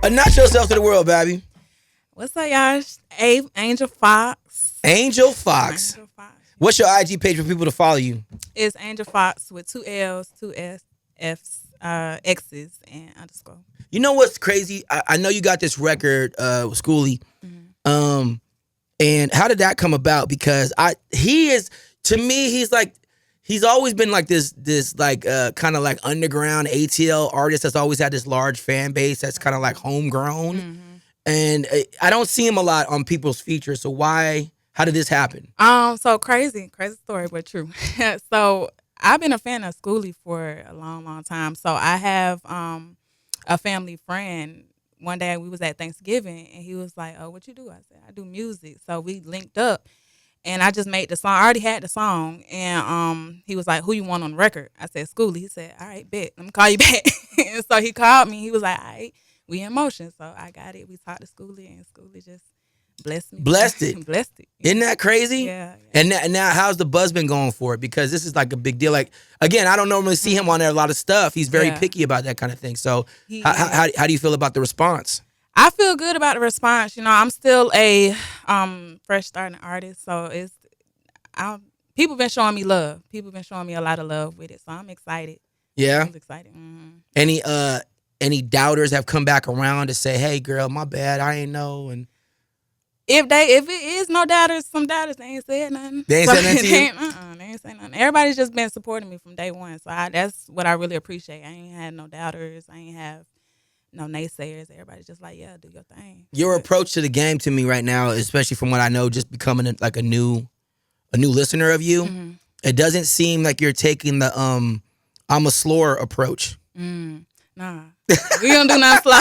Announce yourself to the world, baby. What's up, y'all? Angell Foxx. Angell Foxx. Angell Foxx. What's your IG page for people to follow you? It's Angell Foxx with 2 L's, 2 F's, X's, and underscore. You know what's crazy? I know you got this record with SKooly. Mm-hmm. And how did that come about? Because he is, to me, he's always been like this like kind of like underground ATL artist that's always had this large fan base that's kind of like homegrown. Mm-hmm. And I don't see him a lot on people's features. So how did this happen? So crazy story, but true. So I've been a fan of SKooly for a long, long time. So I have a family friend. One day we was at Thanksgiving and he was like, "Oh, what you do?" I said, "I do music." So we linked up and I just made the song. I already had the song and he was like, "Who you want on the record?" I said, "SKooly." He said, "All right, bet. Let me call you back." And so he called me. He was like, "All right, we in motion." So I got it. We talked to SKooly and SKooly just blessed me. Blessed it. Blessed it. Isn't that crazy? Yeah. And now how's the buzz been going for it? Because this is like a big deal. Like, again, I don't normally see him on there a lot of stuff. He's very picky about that kind of thing. So how do you feel about the response? I feel good about the response. You know, I'm still a fresh starting artist. So people been showing me love. People been showing me a lot of love with it. So I'm excited. Yeah? I'm excited. Mm-hmm. Any doubters have come back around to say, "Hey, girl, my bad. I ain't know." And if it is no doubters, some doubters, they ain't said nothing. They ain't said nothing to you? They ain't said nothing. Everybody's just been supporting me from day one. So that's what I really appreciate. I ain't had no doubters. I ain't have no naysayers. Everybody's just like, yeah, do your thing. Your approach to the game to me right now, especially from what I know, just becoming a new listener of you, it doesn't seem like you're taking the I'm a slower approach. Nah. We don't do nothing slow.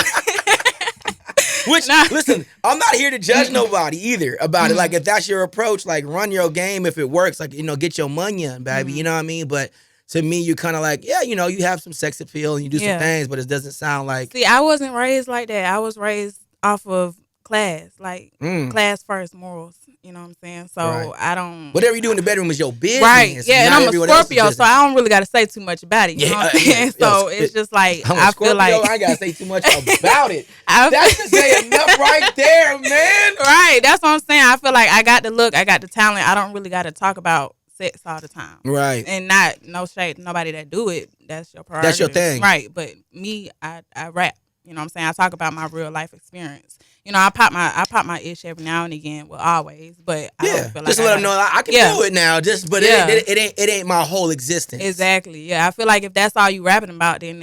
Listen, I'm not here to judge nobody either about it. Like, if that's your approach, like, run your game if it works. Like, get your money in, baby. You know what I mean? But to me, you're kind of like, yeah, you have some sex appeal and you do some things, but it doesn't sound like. See, I wasn't raised like that. I was raised off of class, like class first morals. You know what I'm saying? So I don't. Whatever you do in the bedroom is your business. Right. Yeah, and I'm a Scorpio, so I don't really got to say too much about it. You know what I'm saying? So it's just like, I feel like. I got to say too much about it. That's to say enough right there, man. Right. That's what I'm saying. I feel like I got the look, I got the talent. I don't really got to talk about sex all the time. Right. And not, no shade to nobody that do it. That's your priority. That's your thing. Right. But me, I rap. You know what I'm saying? I talk about my real life experience. I pop my ish every now and again. Well, always, but I don't feel like just let them know I can do it now. It ain't my whole existence. Exactly. Yeah, I feel like if that's all you rapping about, then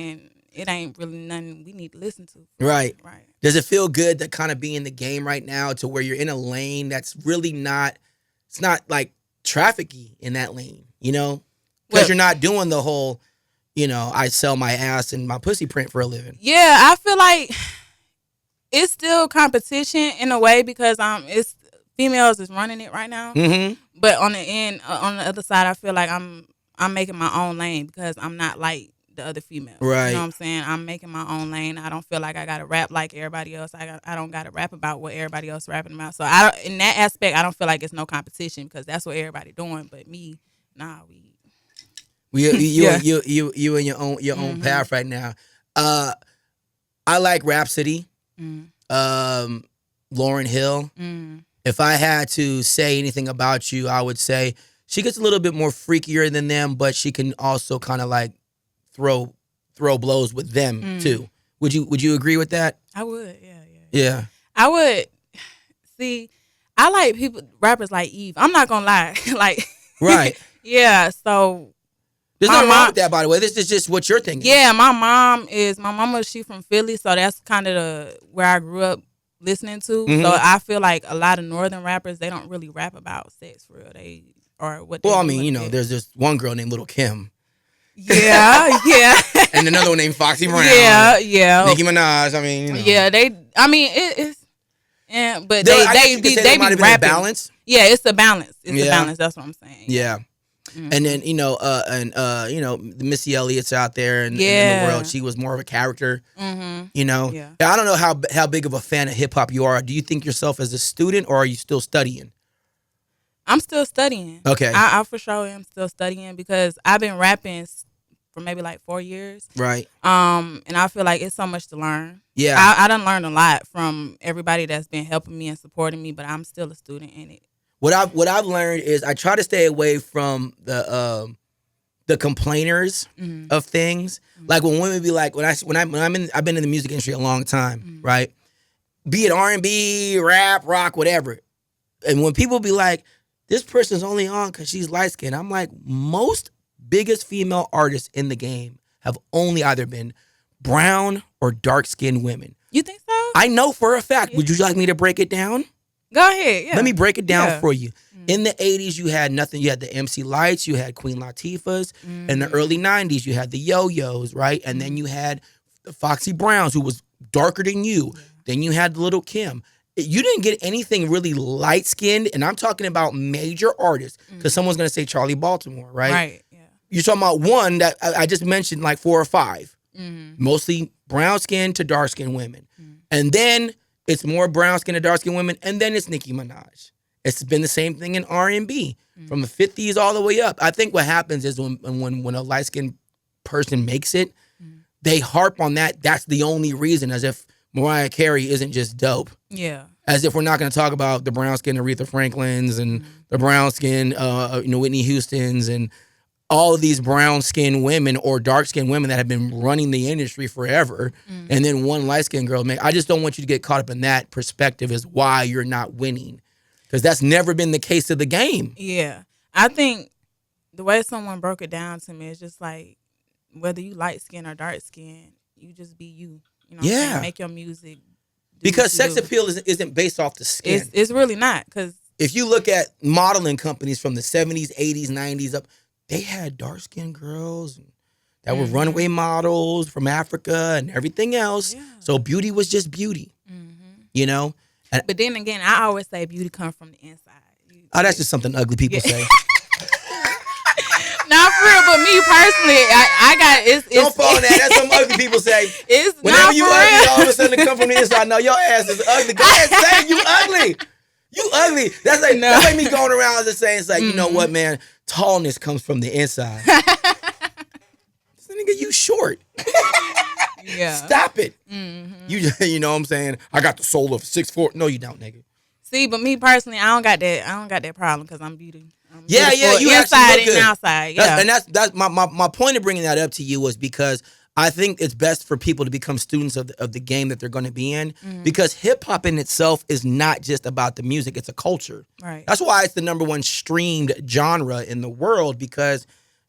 it ain't really nothing we need to listen to. Right. Right. Does it feel good to kind of be in the game right now, to where you're in a lane that's really not? It's not like trafficky in that lane, because you're not doing the whole. I sell my ass and my pussy print for a living. Yeah, I feel like it's still competition in a way because it's females is running it right now. Mm-hmm. But on the other side, I feel like I'm making my own lane because I'm not like the other females. Right. You know what I'm saying? I'm making my own lane. I don't feel like I gotta rap like everybody else. I don't gotta rap about what everybody else rapping about. So in that aspect, I don't feel like it's no competition because that's what everybody doing. But me, nah, you in your own path right now. I like Rhapsody, Lauryn Hill. If I had to say anything about you, I would say she gets a little bit more freakier than them, but she can also kind of like throw blows with them too. Would you agree with that? I would. Yeah. I would. See, I like rappers like Eve. I'm not gonna lie. Like, right. Yeah. So. There's nothing wrong with that, by the way. This is just what you're thinking. Yeah, my mama, she from Philly, so that's kind of where I grew up listening to. Mm-hmm. So I feel like a lot of northern rappers, they don't really rap about sex for real. There's this one girl named Little Kim. Yeah, yeah. And another one named Foxy Brown. Yeah. Nicki Minaj, Yeah, but they be rapping. Balance? Yeah, it's a balance. It's a balance, that's what I'm saying. Yeah. Mm-hmm. And then the Missy Elliott's out there in the world. She was more of a character. Mm-hmm. I don't know how big of a fan of hip hop you are. Do you think yourself as a student, or are you still studying? I'm still studying. Okay, I for sure am still studying because I've been rapping for maybe like 4 years. Right. And I feel like it's so much to learn. Yeah. I done learned a lot from everybody that's been helping me and supporting me, but I'm still a student in it. What I've learned is I try to stay away from the complainers of things. Like when women be like, I've been in the music industry a long time, right? Be it R&B, rap, rock, whatever. And when people be like, this person's only on because she's light skinned, I'm like, most biggest female artists in the game have only either been brown or dark skinned women. You think so? I know for a fact. Would you like me to break it down? Go ahead. Yeah. Let me break it down for you. In the 80s, you had nothing. You had the MC Lights, you had Queen Latifahs. In the early 90s, you had the Yo-Yos, right? And then you had the Foxy Browns, who was darker than you. Yeah. Then you had Little Kim. You didn't get anything really light-skinned, and I'm talking about major artists, because someone's going to say Charlie Baltimore, right? Right, yeah. You're talking about one that I just mentioned, like 4 or 5. Mostly brown-skinned to dark-skinned women. And then it's more brown-skinned to dark-skinned women, and then it's Nicki Minaj. It's been the same thing in R&B, from the 50s all the way up. I think what happens is when a light-skinned person makes it, they harp on that. That's the only reason, as if Mariah Carey isn't just dope. Yeah. As if we're not going to talk about the brown-skinned Aretha Franklins and the brown-skinned Whitney Houstons and all of these brown-skinned women or dark-skinned women that have been running the industry forever, and then one light-skinned girl. I just don't want you to get caught up in that perspective as why you're not winning, because that's never been the case of the game. Yeah. I think the way someone broke it down to me is just like, whether you light-skinned or dark-skinned, you just be you. You know what I'm saying? Make your music. Because sex appeal isn't based off the skin. It's really not. Because if you look at modeling companies from the 70s, 80s, 90s up, they had dark-skinned girls that were runway models from Africa and everything else. Yeah. So beauty was just beauty, you know? But then again, I always say beauty comes from the inside. That's just something ugly people say. Not for real, but me personally, I got it's. Don't fall in that. That's some ugly people say. It's whenever not you for ugly, real. all of a sudden it come from the inside. No, your ass is ugly. Go ahead, say it, you ugly. You ugly. That's like me going around just saying, it's like, you know what, man? Tallness comes from the inside. So, nigga, you short. Yeah. Stop it. You know what I'm saying? I got the soul of 6'4". No, you don't, nigga. See, but me personally, I don't got that problem because I'm beauty. You inside look good. And outside. Yeah. That's my point of bringing that up to you was because I think it's best for people to become students of the game that they're going to be in, because hip hop in itself is not just about the music; it's a culture. Right. That's why it's the #1 streamed genre in the world, because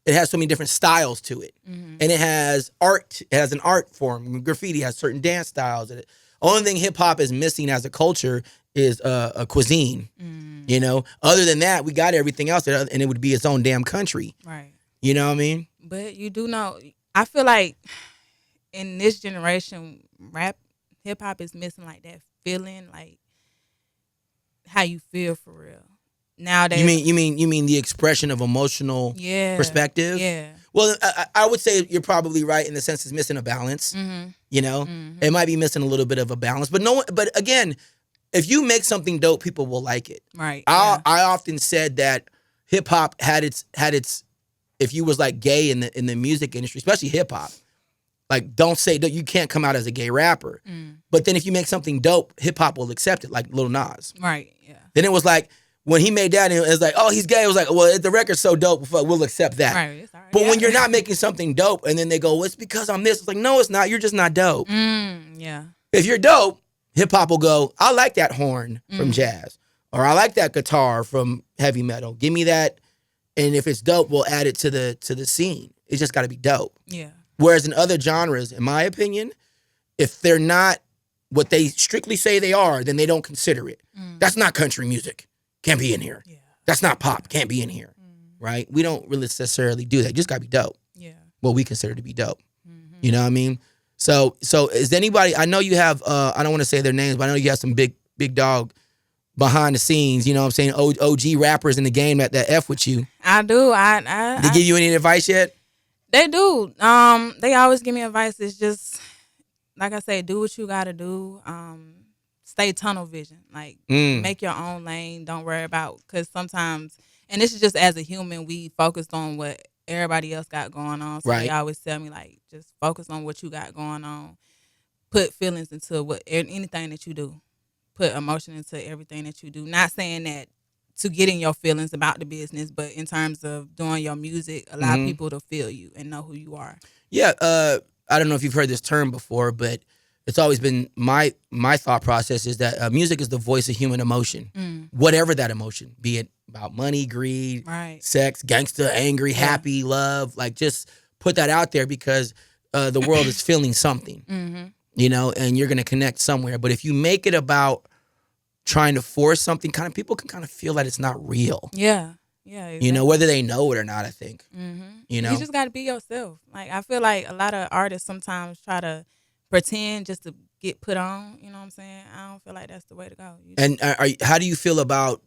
it has so many different styles to it, and it has art. It has an art form. Graffiti has certain dance styles. The only thing hip hop is missing as a culture is a cuisine. You know, other than that, we got everything else, and it would be its own damn country. Right. You know what I mean? But you do know, I feel like in this generation, hip hop is missing like that feeling, like how you feel for real. Nowadays, you mean the expression of emotional perspective? Yeah. Well, I would say you're probably right in the sense it's missing a balance. You know, it might be missing a little bit of a balance, but again, if you make something dope, people will like it. Right. I often said that hip hop had its. If you was like gay in the music industry, especially hip hop, like don't say that you can't come out as a gay rapper. But then if you make something dope, hip hop will accept it, like Lil Nas. Right. Yeah. Then it was like when he made that, it was like, oh, he's gay. It was like, well, the record's so dope, we'll accept that. Right. It's all right. But when you're not making something dope, and then they go, well, it's because I'm this. It's like, no, it's not. You're just not dope. Yeah. If you're dope, hip hop will go, I like that horn from jazz, or I like that guitar from heavy metal. Give me that, and if it's dope, we'll add it to the scene. It's just got to be dope. Yeah. Whereas in other genres, in my opinion, if they're not what they strictly say they are, then they don't consider it. That's not country music. Can't be in here. Yeah. That's not pop. Can't be in here. Right? We don't really necessarily do that. You just got to be dope. Yeah. What we consider to be dope. You know what I mean? So is anybody, I know you have, I don't want to say their names, but I know you have some big dog behind the scenes, you know what I'm saying, OG rappers in the game that F with you. I do. They give you any advice yet? They do. They always give me advice. It's just, like I say, do what you got to do. Stay tunnel vision. Like, make your own lane. Don't worry about, because sometimes, and this is just as a human, we focused on what everybody else got going on. So they always tell me, like, just focus on what you got going on. Put feelings into anything that you do. Put emotion into everything that you do. Not saying that to get in your feelings about the business, but in terms of doing your music, allow people to feel you and know who you are. Yeah, I don't know if you've heard this term before, but it's always been my thought process is that music is the voice of human emotion, whatever that emotion, be it about money, greed, sex, gangster, angry, happy, love. Like, just put that out there because the world is feeling something, you know, and you're going to connect somewhere. But if you make it about trying to force something, kind of people can kind of feel that it's not real. Yeah. Yeah, exactly. You know, whether they know it or not, I think. You know? You just got to be yourself. Like, I feel like a lot of artists sometimes try to pretend just to get put on. You know what I'm saying? I don't feel like that's the way to go. And how do you feel about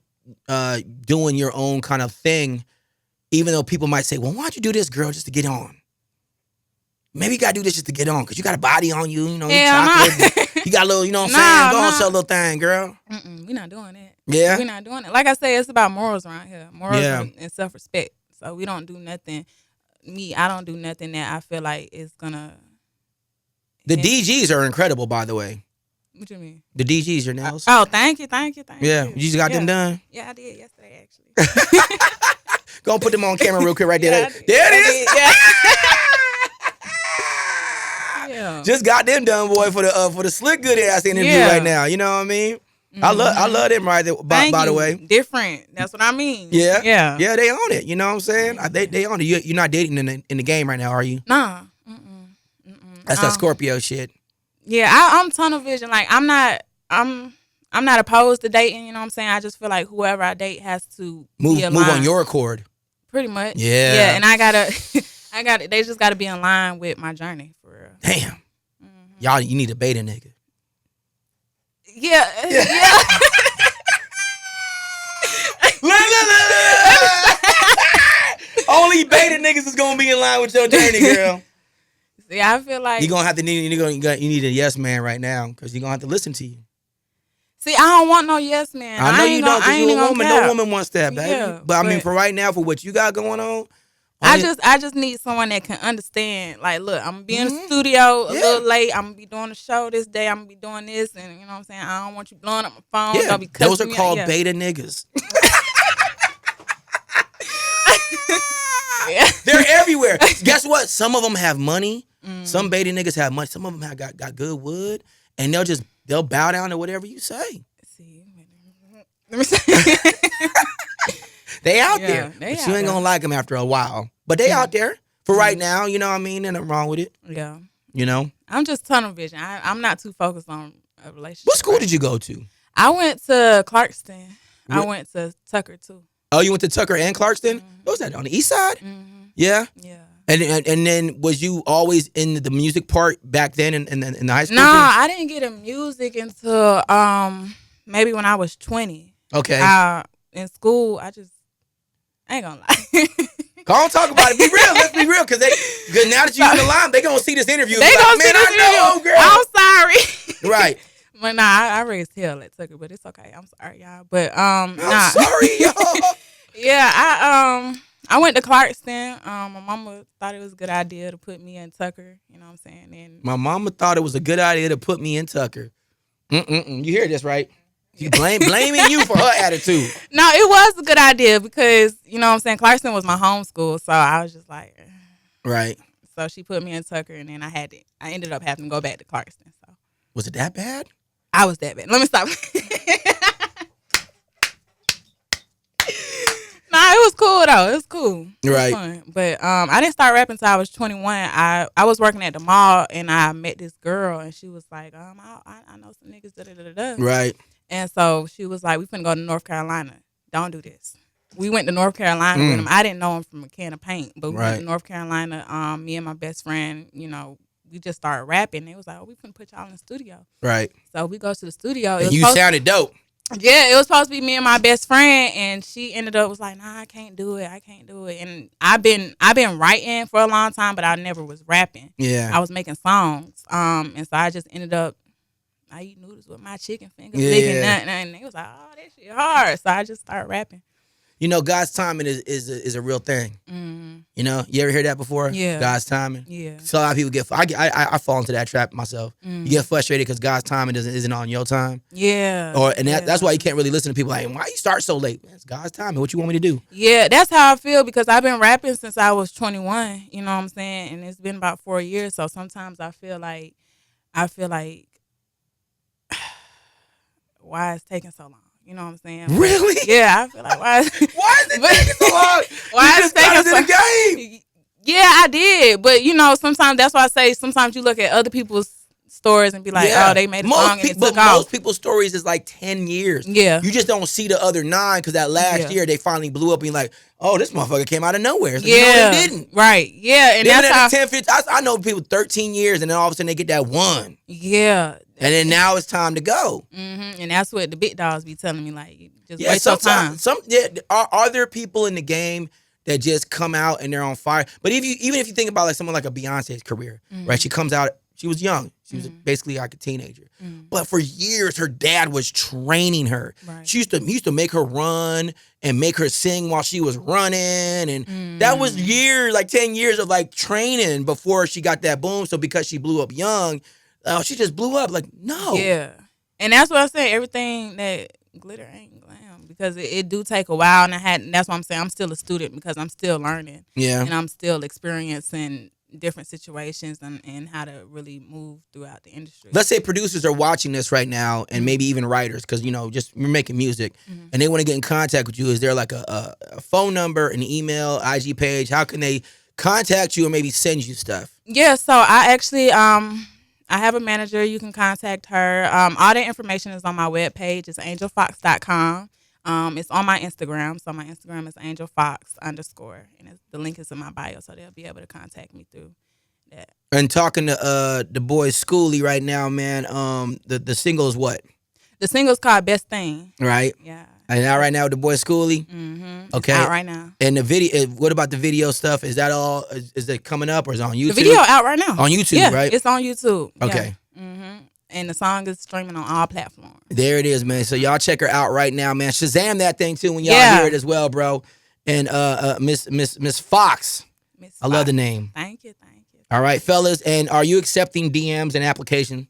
doing your own kind of thing, even though people might say, well, why don't you do this, girl, just to get on? Maybe you got to do this just to get on because you got a body on you, you know, you chocolate. You got a little, you know what I'm saying? Go on, sell a little thing, girl. We're not doing that. Yeah? We're not doing it. Like I say, it's about morals around here. Morals and self-respect. So we don't do nothing. I don't do nothing that I feel like is going to... The DGs are incredible, by the way. What you mean? The DGs, your nails. Thank you. Yeah, you just got them done? Yeah, I did yesterday, actually. Go and put them on camera real quick right there. There it is. Yeah. Just got them done, boy, for the slick good ass interview right now. You know what I mean? I love them right there. By the way, different. That's what I mean. Yeah, yeah. They own it. You know what I'm saying? They own it. You're not dating in the game right now, are you? Nah. That's that Scorpio shit. Yeah, I'm tunnel vision. Like, I'm not opposed to dating. You know what I'm saying? I just feel like whoever I date has to move on your accord. Pretty much. Yeah. Yeah, and I gotta. They just gotta be in line with my journey for real. Damn. Y'all, you need a beta nigga. Yeah. Only beta niggas is gonna be in line with your journey, girl. See, I feel like you're gonna have to you need a yes man right now because you're gonna have to listen to you. See, I don't want no yes man. I know you don't because you're a woman. No woman wants that, baby. Yeah, but I mean, for right now, for what you got going on, I just need someone that can understand. Like, look, I'm gonna be in the studio a little late. I'm gonna be doing a show this day. I'm gonna be doing this, and you know what I'm saying. I don't want you blowing up my phone. Yeah, be those are called beta niggas. They're everywhere. Guess what? Some of them have money. Some beta niggas have money. Some of them have got good wood, and they'll bow down to whatever you say. See, let me say, they out there. But you ain't gonna like them after a while. But they out there for right now. You know what I mean? And nothing wrong with it. Yeah. You know. I'm just tunnel vision. I'm not too focused on a relationship. What school did you go to? I went to Clarkston. I went to Tucker too. Oh, you went to Tucker and Clarkston? What was that, on the east side? Yeah? Yeah. And then was you always in the music part back then in the high school? No, I didn't get in music until maybe when I was 20. Okay. In school, I ain't gonna lie. Go on, talk about it. Be real. Let's be real. Because now that you're on the line, they going to see this interview. They going to see this interview. Girl. I'm sorry. Right. But nah, I raised hell at Tucker, but it's okay. I'm sorry, y'all. But I'm sorry, y'all. Yeah, I went to Clarkston. My mama thought it was a good idea to put me in Tucker. You know what I'm saying? And my mama thought it was a good idea to put me in Tucker. You hear this, right? You blaming you for her attitude. No, it was a good idea because, you know what I'm saying, Clarkston was my home school, so I was just like... Right. So she put me in Tucker, and then I ended up having to go back to Clarkston. So was it that bad? I was that bad. Let me stop. Nah, it was cool though. It was cool. It was fun. But I didn't start rapping until I was 21. I was working at the mall and I met this girl and she was like, I know some niggas da. Right. And so she was like, we finna go to North Carolina. Don't do this. We went to North Carolina with him. I didn't know him from a can of paint, but we went to North Carolina. Me and my best friend, you know, we just started rapping. They was like, oh, we finna put y'all in the studio. Right. So we go to the studio. And you sounded dope. Yeah, it was supposed to be me and my best friend, and she ended up was like, nah, I can't do it. And I've been writing for a long time, but I never was rapping. Yeah. I was making songs. And so I just ended up, I eat noodles with my chicken fingers, licking nothing. And they was like, oh, that shit hard. So I just started rapping. You know, God's timing is a real thing. You know, you ever hear that before? Yeah. God's timing. Yeah. So a lot of people get. I fall into that trap myself. You get frustrated because God's timing isn't on your time. Yeah. That's why you can't really listen to people like, why you start so late? It's God's timing. What you want me to do? Yeah, that's how I feel because I've been rapping since I was 21. You know what I'm saying? And it's been about 4 years. So sometimes I feel like, why it's taking so long? You know what I'm saying? Really? Yeah, I feel like why is it taking so long? Why you is it taking so long? The game. Yeah, I did. But you know, sometimes that's why I say sometimes you look at other people's stories and be like, oh, they made a song and it took off. Most people's stories is like 10 years. Yeah. You just don't see the other 9 because that last year they finally blew up and you're like, oh, this motherfucker came out of nowhere. So yeah. They didn't. Right. Yeah. And that's how 10, 15, I know people 13 years and then all of a sudden they get that one. Yeah. And then now it's time to go. And that's what the big dogs be telling me, like, just waste your time. Are there people in the game that just come out and they're on fire? But even if you think about like someone like a Beyonce's career, right? She comes out, she was young. She was basically like a teenager. But for years, her dad was training her. Right. He used to make her run and make her sing while she was running. And that was years, like 10 years of like training before she got that boom. So because she blew up young, she just blew up. Like, no. Yeah. And that's what I say. Everything that glitter ain't glam because it do take a while. And that's why I'm saying I'm still a student because I'm still learning. Yeah. And I'm still experiencing different situations and how to really move throughout the industry. Let's say producers are watching this right now and maybe even writers because, you know, just you're making music and they want to get in contact with you. Is there like a phone number, an email, IG page? How can they contact you or maybe send you stuff? Yeah, so I actually I have a manager. You can contact her. All the information is on my webpage. It's angellfoxx.com. It's on my Instagram. So my Instagram is angellfoxx_. And the link is in my bio, so they'll be able to contact me through that. And talking to the boy SKooly right now, man, the single is what? The single's called Best Thing. Right? Yeah. And out right now with the boy SKooly? Okay. It's out right now. And the video, what about the video stuff? Is that all, is it coming up or is it on YouTube? The video out right now. On YouTube, right? It's on YouTube. Okay. Yeah. And the song is streaming on all platforms. There it is, man. So y'all check her out right now, man. Shazam that thing too when y'all hear it as well, bro. And Miss Fox. I love the name. Thank you. All right, fellas. And are you accepting DMs and applications?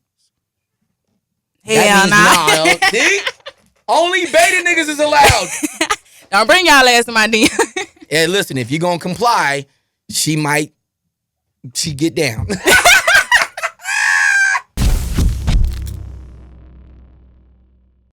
Hell no. See? Only beta niggas is allowed. Don't bring y'all ass to my DM. Hey, listen, if you're gonna comply, she get down.